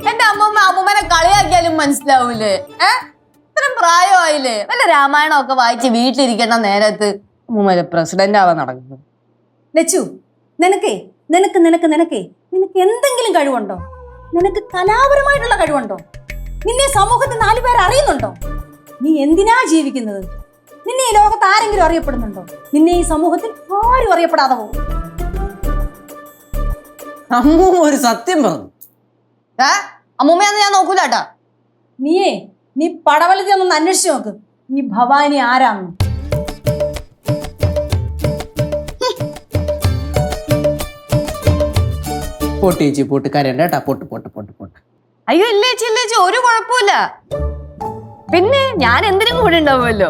എന്റെ അമ്മൂമ്മനെ കളിയാക്കിയാലും മനസ്സിലാവൂലേ? ഇത്രയും പ്രായമായില്ലേ? വല്ല രാമായണം ഒക്കെ വായിച്ച് വീട്ടിലിരിക്കേണ്ട നേരത്ത് അമ്മൂമ്മ പ്രസിഡന്റ് ആവാൻ നടക്കുന്നു. ലച്ചു, നിനക്ക് എന്തെങ്കിലും കഴിവുണ്ടോ? നിനക്ക് കലാപരമായിട്ടുള്ള കഴിവുണ്ടോ? നിന്നെ സമൂഹത്തിൽ 4 പേർ അറിയുന്നുണ്ടോ? നീ എന്തിനാ ജീവിക്കുന്നത്? നിന്നെ ഈ ലോകത്ത് ആരെങ്കിലും അറിയപ്പെടുന്നുണ്ടോ? നിന്നെ ഈ സമൂഹത്തിൽ ആരും അറിയപ്പെടാതെ പോകും. അമ്മൂമ്മ ഒരു സത്യം പറഞ്ഞു. അമ്മൂമ്മയാന്ന് ഞാൻ നോക്കൂല കേട്ടാ. നീ പടവലത്തി ഒന്ന് അന്വേഷിച്ചു നോക്ക്, ഈ ഭവാനി ആരാന്ന്. പൊട്ട് ചേച്ചി പൊട്ട് കരണ്ട കേട്ടാ. പൊട്ട്. അയ്യോ ഇല്ലേച്ചി ഒരു കുഴപ്പമില്ല. പിന്നെ ഞാൻ എന്തിനും കൂടെ ഉണ്ടാവുമല്ലോ.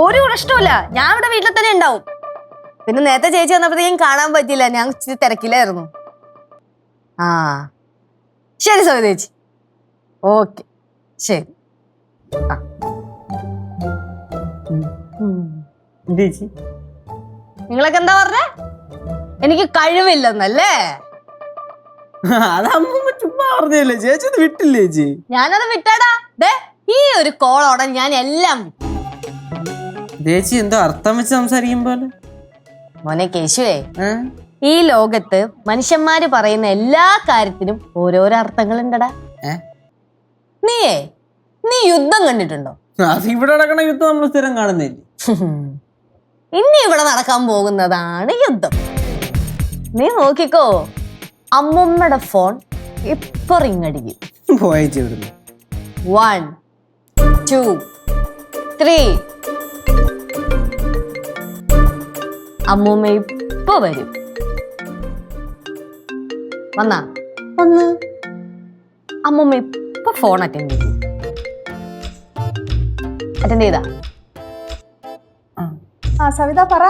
ഒരു പ്രശ്നമില്ല, ഞാൻ ഇവിടെ വീട്ടിൽ തന്നെ ഉണ്ടാവും. പിന്നെ നേരത്തെ ചേച്ചി വന്നപ്പോഴത്തേക്കും കാണാൻ പറ്റില്ല, ഞാൻ ഇച്ചിരി തിരക്കിലായിരുന്നു. ശരി സവിത ചേച്ചി, ഓക്കെ ശരി. ചേച്ചി നിങ്ങളൊക്കെ എന്താ പറഞ്ഞേ? എനിക്ക് കഴിവില്ലെന്നല്ലേ? അത് അമ്മൂമ്മ ചുമ്മാ പറഞ്ഞല്ലേ ചേച്ചി, അത് വിട്ടില്ലേ ചേച്ചി? ഞാനത് വിട്ടാടാ. ഈ ഒരു കോളോടെ ഞാൻ എല്ലാം ചേച്ചി എന്തോ അർത്ഥം വെച്ച് സംസാരിക്കും പോലെ. മോനെ കേശുവേ, ഈ ലോകത്ത് മനുഷ്യന്മാര് പറയുന്ന എല്ലാ കാര്യത്തിനും ഓരോരോ അർത്ഥങ്ങളുണ്ടടാ. നീ യുദ്ധം കണ്ടിട്ടുണ്ടോ? അത് ഇവിടെ നടക്കണ യുദ്ധം നമ്മൾ സ്ഥിരം കാണുന്നില്ലേ. ഇനി ഇവിടെ നടക്കാൻ പോകുന്നതാണ് യുദ്ധം. നീ നോക്കിക്കോ, അമ്മൂമ്മയുടെ ഫോൺ ഇപ്പൊ റിങ് അടിക്കും. പോയച്ചു ഇവിടുന്ന് 1 2 3. അമ്മൂമ്മ ഇപ്പൊ വരും. വന്നാ അമ്മൂമ്മ ഇപ്പൊ ഫോൺ അറ്റൻഡ് ചെയ്തു. അറ്റൻഡ് ചെയ്താ? സവിത പറ.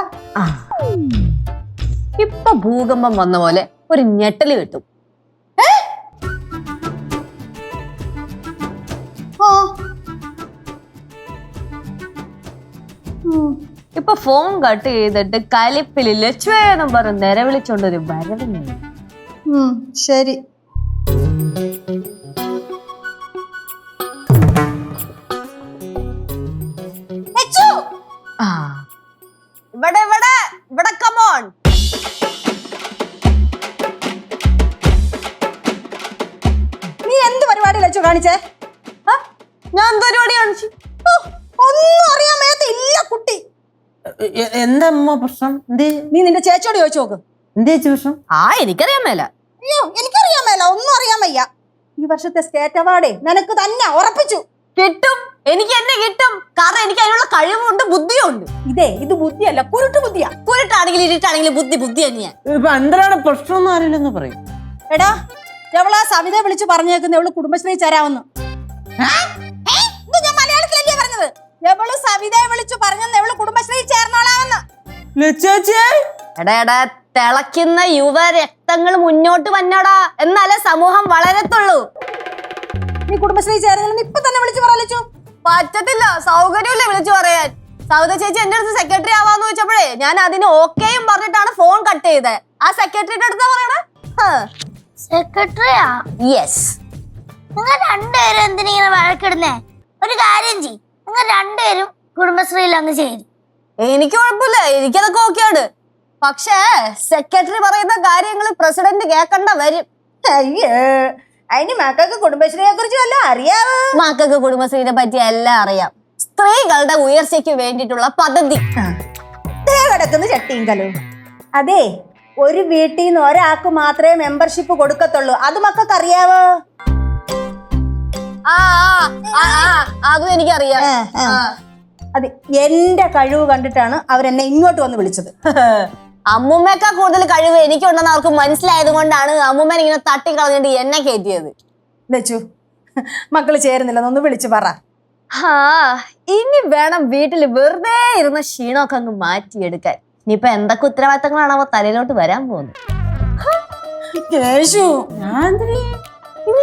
ഇപ്പൊ ഭൂകമ്പം വന്ന പോലെ ഒരു ഞെട്ടല് കിട്ടും. ഇപ്പൊ ഫോൺ കട്ട് ചെയ്തിട്ട് കലിപ്പില് ലക്ഷ്മേന്നും പറഞ്ഞ് നിലവിളിച്ചോണ്ടൊരു വരവില്ല. ശരി. ഇവിടെ കമോൺ. നീ എന്ത് പരിപാടി ലച്ചു കാണിച്ചേ? ഞാൻ എന്ത് പരിപാടി കാണിച്ചു? ഒന്നും അറിയാൻ മേത്തില്ല കുട്ടി. എന്താ അമ്മ പ്രശ്നം? നീ നിന്റെ ചേച്ചിയോട് ചോദിച്ചു നോക്ക്. എന്താ ചേച്ചി പ്രശ്നം? എനിക്കറിയാൻ മേല. അയ്യോ എനിക്കറിയാൻ മേല, ഒന്നും അറിയാൻ വയ്യ. ഈ വർഷത്തെ സ്റ്റേറ്റ് അവാർഡേ നിനക്ക് തന്നെ ഉറപ്പിച്ചു കിട്ടും. എനിക്ക് എന്നെ കിട്ടും, കാരണം എനിക്ക് അതിനുള്ള കഴിവുണ്ട്, ബുദ്ധിയുണ്ട്. ഇത് ബുദ്ധിയല്ല, കുരുട്ട് ബുദ്ധിയാ. കുരുട്ടാണെങ്കിലും ഇരുട്ടാണെങ്കിലും ബുദ്ധി തന്നെയാ. ഇപ്പൊ എന്താണ് പ്രശ്നം എന്ന് അറിയില്ലെന്ന് പറയും. എടാ എവളാ സവിതയെ വിളിച്ച് പറഞ്ഞേക്കുന്ന എവള് കുടുംബശ്രീ ചേരാവുന്നു. ഞാൻ മലയാളത്തിലല്ലേ പറഞ്ഞത്? എവള് സവിതയെ വിളിച്ചു പറഞ്ഞെന്ന് എവള് കുടുംബശ്രീ ചേർന്നോളാമെന്ന്. എടാ തിളയ്ക്കുന്ന യുവ രക്തങ്ങൾ മുന്നോട്ട് വന്നോടാ, എന്നാലേ സമൂഹം വളരത്തുള്ളൂ. നീ കുടുംബശ്രീ ചേരുന്ന ഇപ്പൊ തന്നെ വിളിച്ചു പറയലു. പറ്റത്തില്ല, സൗകര്യമില്ല വിളിച്ചു പറയാൻ. സൗദ ചേച്ചി എന്റെ അടുത്ത് സെക്രട്ടറി ആവാന്ന് ചോദിച്ചപ്പോഴേ ഞാൻ അതിന് ഓക്കെയും പറഞ്ഞിട്ടാണ് ഫോൺ കട്ട് ചെയ്തത്. ആ സെക്രട്ടറിയുടെ അടുത്താ പറയണേ. സെക്രട്ടറിയാ? യെസ്. നിങ്ങൾ രണ്ടുപേരും എന്തിനിങ്ങനെ വഴക്കിടുന്നേ? ഒരു കാര്യം ചെയ്യ്, നിങ്ങൾ രണ്ടുപേരും കുടുംബശ്രീയിൽ അങ്ങ് ചേരും. എനിക്ക് കുഴപ്പമില്ല, എനിക്കതൊക്കെ ഓക്കെയാണ്. പക്ഷേ സെക്രട്ടറി പറയുന്ന കാര്യങ്ങൾ പ്രസിഡന്റ് കേൾക്കണ്ട വരും. അയ്യേ, അതിന് മക്കൾക്ക് കുടുംബശ്രീയെ കുറിച്ച് വല്ല അറിയാവോ? മക്കൾക്ക് കുടുംബശ്രീനെ പറ്റി എല്ലാം അറിയാം. സ്ത്രീകളുടെ ഉയർച്ചയ്ക്ക് വേണ്ടിയിട്ടുള്ള പദ്ധതി. കിടക്കുന്ന ചട്ടിങ്കലും. അതെ, ഒരു വീട്ടിൽ നിന്ന് ഒരാൾക്ക് മാത്രമേ മെമ്പർഷിപ്പ് കൊടുക്കത്തുള്ളൂ. അത് മക്കൾക്ക് അറിയാവോ? അതും എനിക്കറിയാം. അത് എന്റെ കഴിവ് കണ്ടിട്ടാണ് അവരെന്നെ ഇങ്ങോട്ട് വന്ന് വിളിച്ചത്. അമ്മൂമ്മേക്കാൾ കൂടുതൽ കഴിവ് എനിക്കുണ്ടെന്ന് അവർക്ക് മനസ്സിലായത് കൊണ്ടാണ് അമ്മൂമ്മനെ ഇങ്ങനെ തട്ടിക്കളഞ്ഞിട്ട് എന്നെ കയറ്റിയത്. ലച്ചു, മക്കള് ചേരുന്നില്ലെന്ന് ഒന്ന് വിളിച്ചു പറ. ഇനി വേണം വീട്ടിൽ വെറുതെ ഇരുന്ന ക്ഷീണമൊക്കെ അങ്ങ് മാറ്റിയെടുക്കാൻ. ഇനിയിപ്പൊ എന്തൊക്കെ ഉത്തരവാദിത്തങ്ങളാണ് അവ തലയിലോട്ട് വരാൻ പോകുന്നത്. കേശു, ഇനി